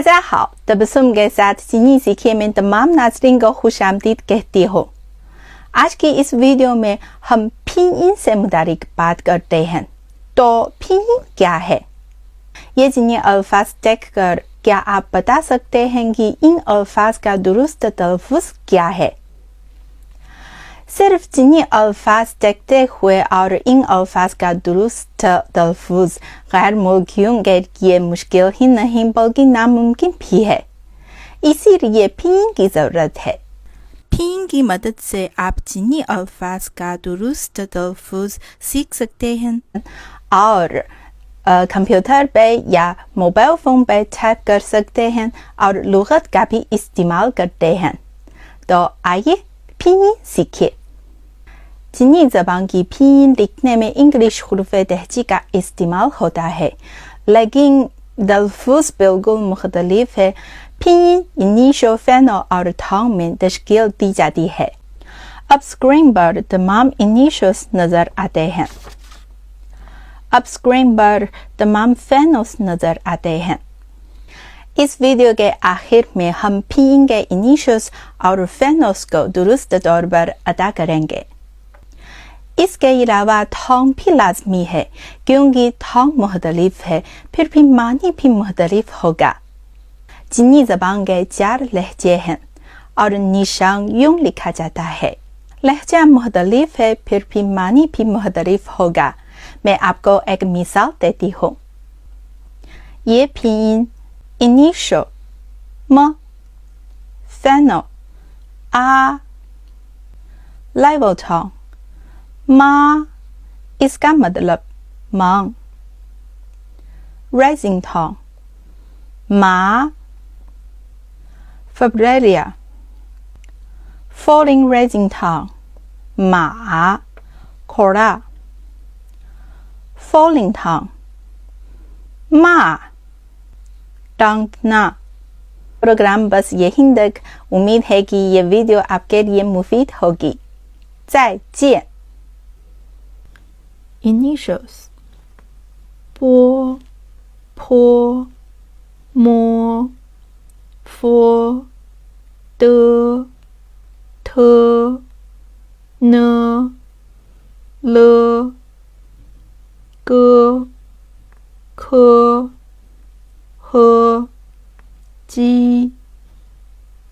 大家好तबस्सुम के साथ चीनी सीखिए में तमाम नाज़रीन को खुशामदीद कहती हूँ। आज की इस वीडियो में हम पिनyin से मुतालिक बात करते हैं। तो पिनyin क्या है? ये जिन्हें अल्फाज देखकर क्या आप बता सकते हैं कि इन अल्फाज का दुरुस्त तलफ़ुज़ क्या है? सिर्फ जिन्हें अल्फाज देखते हुए और इन अल्फाज का दुरुस्त तलफ़ुज़ गैर मुल्कियों के लिए मुश्किल ही नहीं बल्कि नामुमकिन भी है। इसीलिए पिनyin की ज़रूरत है। पिनyin की मदद से आप जिन्हें अल्फाज का दुरुस्त तलफ़ुज़ सीख सकते हैं और कंप्यूटर पे या मोबाइल फ़ोन पे टाइप कर सकते हैं और लुग़त का भी इस्तेमाल करते हैं। तो आइए पिनyin सीखिए। चीनी ज़बान की पिनyin लिखने में इंग्लिश हुरूफ़ तहजी का इस्तेमाल होता है, लेकिन तलफ़ुज़ बिल्कुल मुख्तलिफ है। पिनyin इनिशियल फ़ैनो और थांग में तश्कील दी जाती है। अब स्क्रीन पर तमाम इनिशियल्स नज़र आते हैं। अब स्क्रीन पर तमाम फ़ैनोस नज़र आते हैं। इस वीडियो के आखिर में हम पिनyin के इनिशियल्स और फ़ैनोस को दुरुस्त तौर पर अदा करेंगे। इसके अलावा थांग भी लाजमी है, क्योंकि थांग मुख्तलिफ है, फिर भी मानी भी मुख्तलिफ होगा। चीनी ज़बान के 4 लहजे हैं और निशान यूं लिखा जाता है। लहजा मुख्तलिफ है, फिर भी मानी भी मुख्तलिफ होगा। मैं आपको एक मिसाल देती हूँ। ये पिनyin इनिशियल म, फ़ैनो आ, लेवल थांग मा, इसका मतलब मांग। राइजिंग थांग मा, फ़ब्रेलिया। फॉलिंग राइजिंग थांग मा, खोड़ा। फॉलिंग थांग मा, टांगना। प्रोग्राम बस यहीं तक। उम्मीद है कि ये वीडियो आपके लिए मुफीद होगी। 再见。Initials 波、坡、摸、佛、的、特、呢、了、个、科、和、基、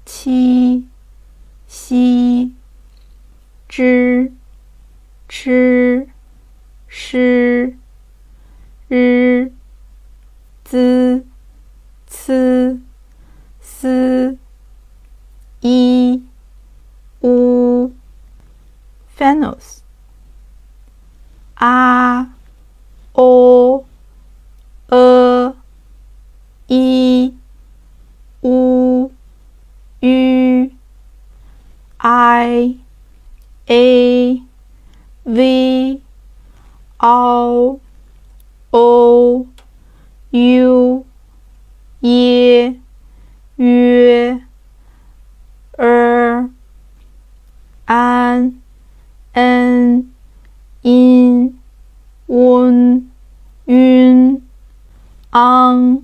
七、西、知、吃、诗、日、资、次、思、一、乌。Phonos 啊、o、一、乌、u、i、a、v、ao、o、u、耶、约、安、n、in、温、晕、ang、